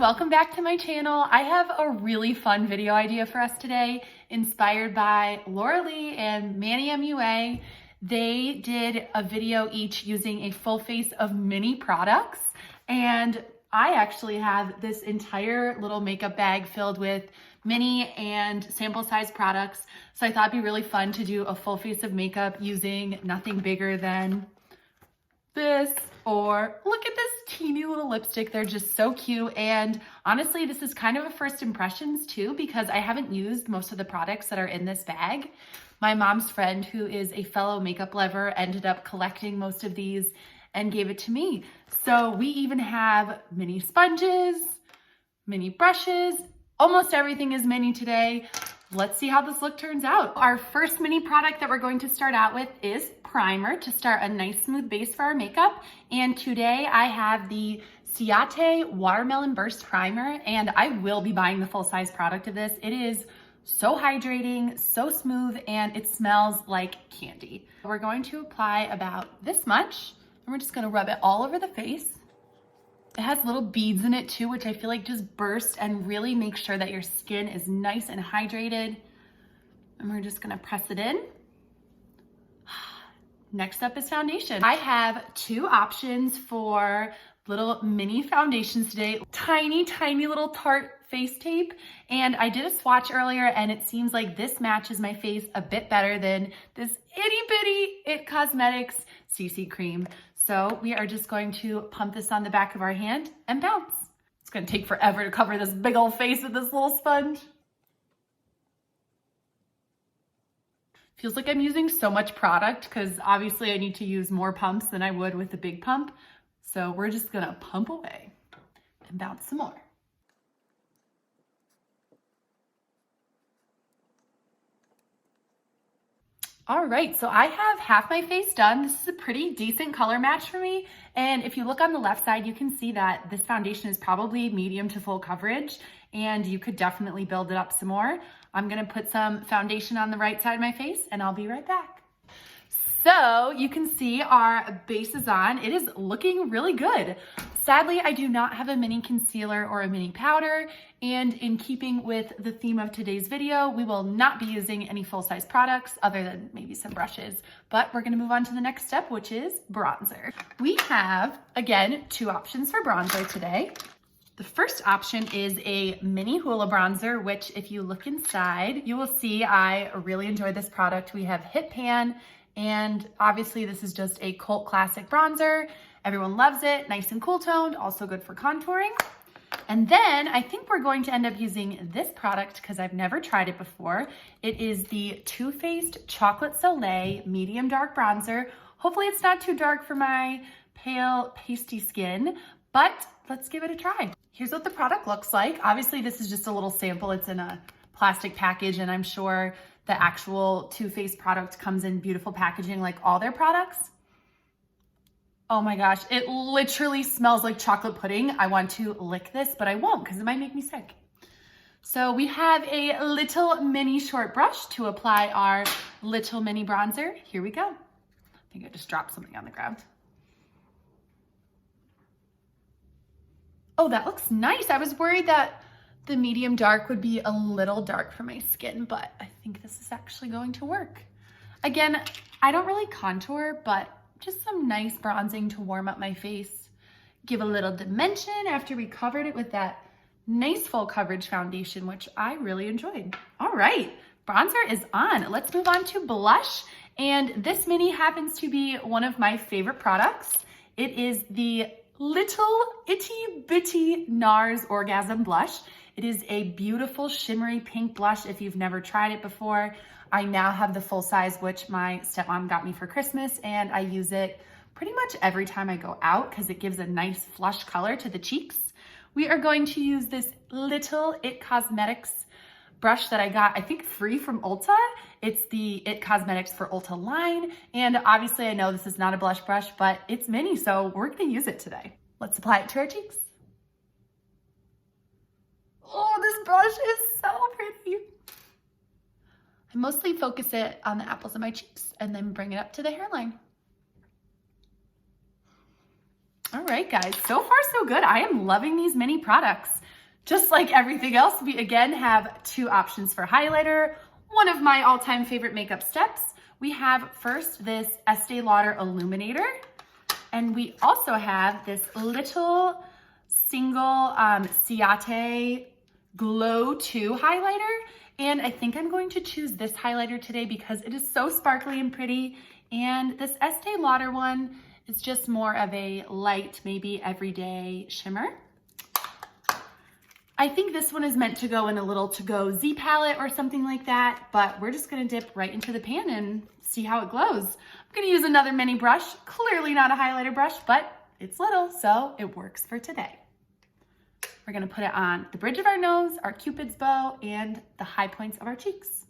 welcome back to my channel. I have a really fun video idea for us today, inspired by Laura Lee and Manny MUA. They did a video each using a full face of mini products, and I actually have this entire little makeup bag filled with mini and sample size products. So I thought it'd be really fun to do a full face of makeup using nothing bigger than this, or look at this teeny little lipstick. They're just so cute. And honestly, this is kind of a first impressions too, because I haven't used most of the products that are in this bag. My mom's friend, who is a fellow makeup lover, ended up collecting most of these and gave it to me. So we even have mini sponges, mini brushes, almost everything is mini today. Let's see how this look turns out. Our first mini product that we're going to start out with is primer to start a nice smooth base for our makeup. And today I have the Ciate Watermelon Burst Primer, and I will be buying the full size product of this. It is so hydrating, so smooth, and it smells like candy. We're going to apply about this much, and we're just gonna rub it all over the face. It has little beads in it too, which I feel like just burst and really make sure that your skin is nice and hydrated. And we're just gonna press it in. Next up is foundation. I have two options for little mini foundations today. Tiny, tiny little Tarte face tape. And I did a swatch earlier, and it seems like this matches my face a bit better than this itty bitty It Cosmetics CC cream. So we are just going to pump this on the back of our hand and bounce. It's gonna take forever to cover this big old face with this little sponge. Feels like I'm using so much product because obviously I need to use more pumps than I would with the big pump. So we're just gonna pump away and bounce some more. All right, so I have half my face done. This is a pretty decent color match for me. And if you look on the left side, you can see that this foundation is probably medium to full coverage, and you could definitely build it up some more. I'm gonna put some foundation on the right side of my face, and I'll be right back. So you can see our base is on. It is looking really good. Sadly, I do not have a mini concealer or a mini powder, and in keeping with the theme of today's video, we will not be using any full-size products other than maybe some brushes, but we're gonna move on to the next step, which is bronzer. We have, again, two options for bronzer today. The first option is a mini Hoola bronzer, which if you look inside, you will see I really enjoy this product. We have Hit Pan, and obviously this is just a cult classic bronzer. Everyone loves it, nice and cool toned, also good for contouring. And then I think we're going to end up using this product because I've never tried it before. It is the Too Faced Chocolate Soleil Medium Dark Bronzer. Hopefully it's not too dark for my pale, pasty skin, but let's give it a try. Here's what the product looks like. Obviously this is just a little sample. It's in a plastic package, and I'm sure the actual Too Faced product comes in beautiful packaging like all their products. Oh my gosh, it literally smells like chocolate pudding. I want to lick this, but I won't because it might make me sick. So we have a little mini short brush to apply our little mini bronzer. Here we go. I think I just dropped something on the ground. Oh, that looks nice. I was worried that the medium dark would be a little dark for my skin, but I think this is actually going to work. Again, I don't really contour, but just some nice bronzing to warm up my face. Give a little dimension after we covered it with that nice full coverage foundation, which I really enjoyed. All right, bronzer is on. Let's move on to blush. And this mini happens to be one of my favorite products. It is the little itty bitty NARS Orgasm Blush. It is a beautiful shimmery pink blush if you've never tried it before. I now have the full size, which my stepmom got me for Christmas, and I use it pretty much every time I go out because it gives a nice flush color to the cheeks. We are going to use this little It Cosmetics brush that I got, I think, free from Ulta. It's the It Cosmetics for Ulta line, and obviously I know this is not a blush brush, but it's mini, so we're gonna use it today. Let's apply it to our cheeks. Oh, this brush is so pretty. I mostly focus it on the apples of my cheeks and then bring it up to the hairline. All right, guys, so far so good. I am loving these mini products. Just like everything else, we again have two options for highlighter. One of my all-time favorite makeup steps. We have first this Estee Lauder Illuminator, and we also have this little single Ciate Glow 2 highlighter. And I think I'm going to choose this highlighter today because it is so sparkly and pretty. And this Estee Lauder one is just more of a light, maybe everyday shimmer. I think this one is meant to go in a little to-go Z palette or something like that, but we're just gonna dip right into the pan and see how it glows. I'm gonna use another mini brush, clearly not a highlighter brush, but it's little, so it works for today. We're gonna put it on the bridge of our nose, our Cupid's bow, and the high points of our cheeks.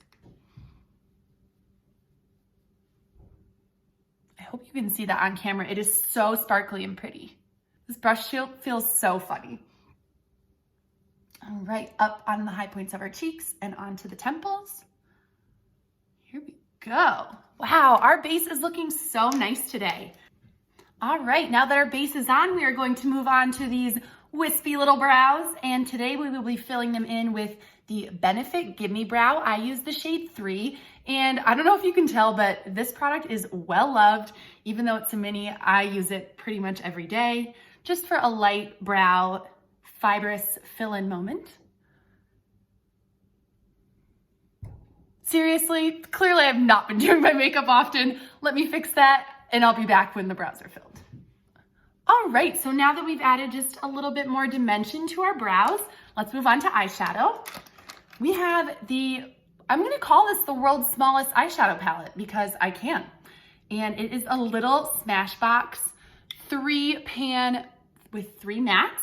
I hope you can see that on camera. It is so sparkly and pretty. This brush feels so funny. All right, up on the high points of our cheeks and onto the temples. Here we go. Wow, our base is looking so nice today. All right, now that our base is on, we are going to move on to these wispy little brows. And today we will be filling them in with the Benefit Gimme Brow. I use the shade 3. And I don't know if you can tell, but this product is well loved. Even though it's a mini, I use it pretty much every day, just for a light brow fibrous fill-in moment. Seriously, clearly I've not been doing my makeup often. Let me fix that and I'll be back when the brows are filled. All right, so now that we've added just a little bit more dimension to our brows, let's move on to eyeshadow. We have I'm gonna call this the world's smallest eyeshadow palette because I can. And it is a little Smashbox 3-pan with 3 mattes.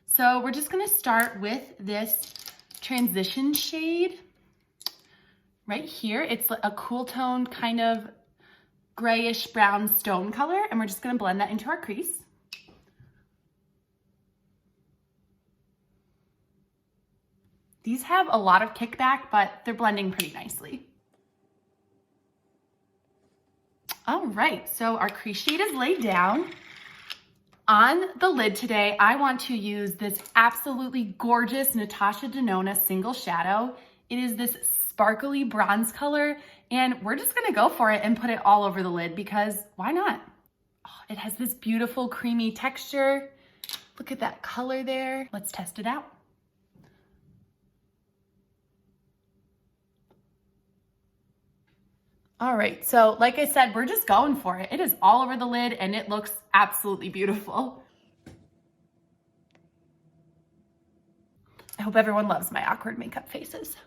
So we're just gonna start with this transition shade right here. It's a cool tone, kind of grayish brown stone color, and we're just gonna blend that into our crease. These have a lot of kickback, but they're blending pretty nicely. All right, so our crease shade is laid down. On the lid today, I want to use this absolutely gorgeous Natasha Denona single shadow. It is this sparkly bronze color, and we're just gonna go for it and put it all over the lid because why not? Oh, it has this beautiful creamy texture. Look at that color there. Let's test it out. All right, so like I said, we're just going for it. It is all over the lid and it looks absolutely beautiful. I hope everyone loves my awkward makeup faces.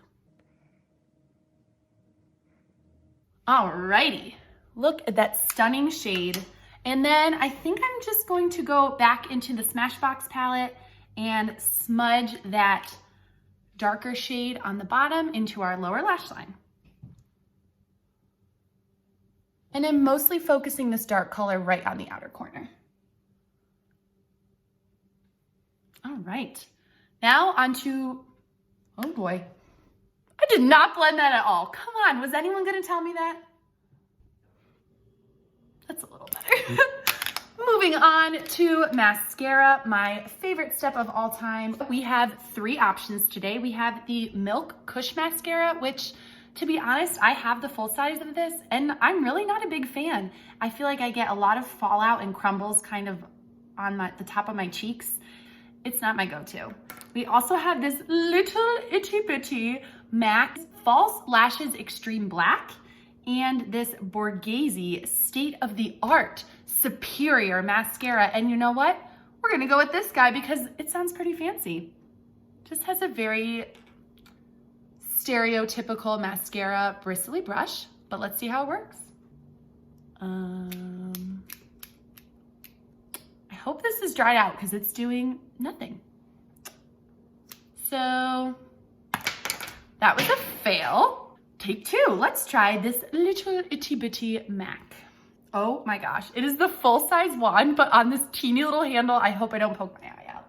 All righty, look at that stunning shade. And then I think I'm just going to go back into the Smashbox palette and smudge that darker shade on the bottom into our lower lash line. And I'm mostly focusing this dark color right on the outer corner. All right, now onto, oh boy. I did not blend that at all. Come on, was anyone gonna tell me that? That's a little better. Moving on to mascara, my favorite step of all time. We have 3 options today. We have the Milk Kush Mascara, which, to be honest, I have the full size of this and I'm really not a big fan. I feel like I get a lot of fallout and crumbles kind of on the top of my cheeks. It's not my go-to. We also have this little itty bitty MAC False Lashes Extreme Black and this Borghese state-of-the-art Superior Mascara. And you know what? We're gonna go with this guy because it sounds pretty fancy. Just has a very stereotypical mascara bristly brush, but let's see how it works. I hope this is dried out because it's doing nothing. So that was a fail. Take 2. Let's try this little itty bitty MAC. Oh my gosh, it is the full size wand, but on this teeny little handle. I hope I don't poke my eye out.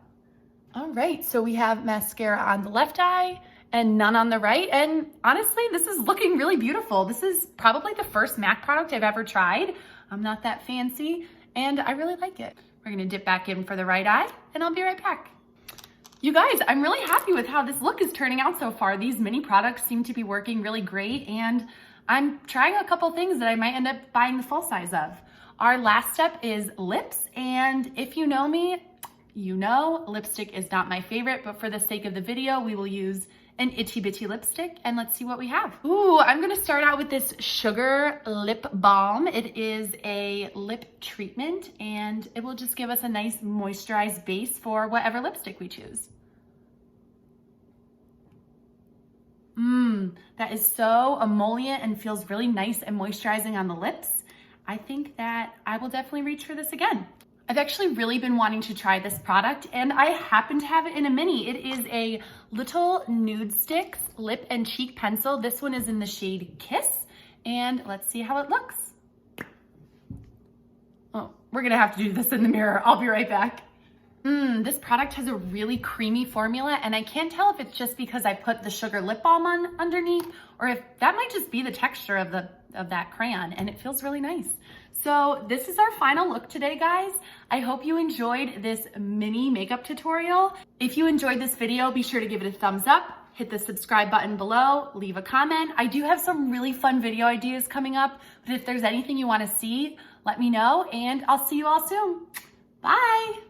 All right, so we have mascara on the left eye and none on the right. And honestly, this is looking really beautiful. This is probably the first MAC product I've ever tried. I'm not that fancy and I really like it. We're gonna dip back in for the right eye and I'll be right back. You guys, I'm really happy with how this look is turning out so far. These mini products seem to be working really great, and I'm trying a couple things that I might end up buying the full size of. Our last step is lips, and if you know me, you know lipstick is not my favorite, but for the sake of the video, we will use an Itchy Bitchy lipstick, and let's see what we have. Ooh, I'm gonna start out with this Sugar Lip Balm. It is a lip treatment, and it will just give us a nice moisturized base for whatever lipstick we choose. That is so emollient and feels really nice and moisturizing on the lips. I think that I will definitely reach for this again. I've actually really been wanting to try this product, and I happen to have it in a mini. It is a Little Nude Sticks Lip and Cheek Pencil. This one is in the shade Kiss, and let's see how it looks. Oh, we're gonna have to do this in the mirror. I'll be right back. This product has a really creamy formula, and I can't tell if it's just because I put the sugar lip balm on underneath, or if that might just be the texture of that crayon, and it feels really nice. So this is our final look today, guys. I hope you enjoyed this mini makeup tutorial. If you enjoyed this video, be sure to give it a thumbs up, hit the subscribe button below, leave a comment. I do have some really fun video ideas coming up, but if there's anything you want to see, let me know, and I'll see you all soon. Bye.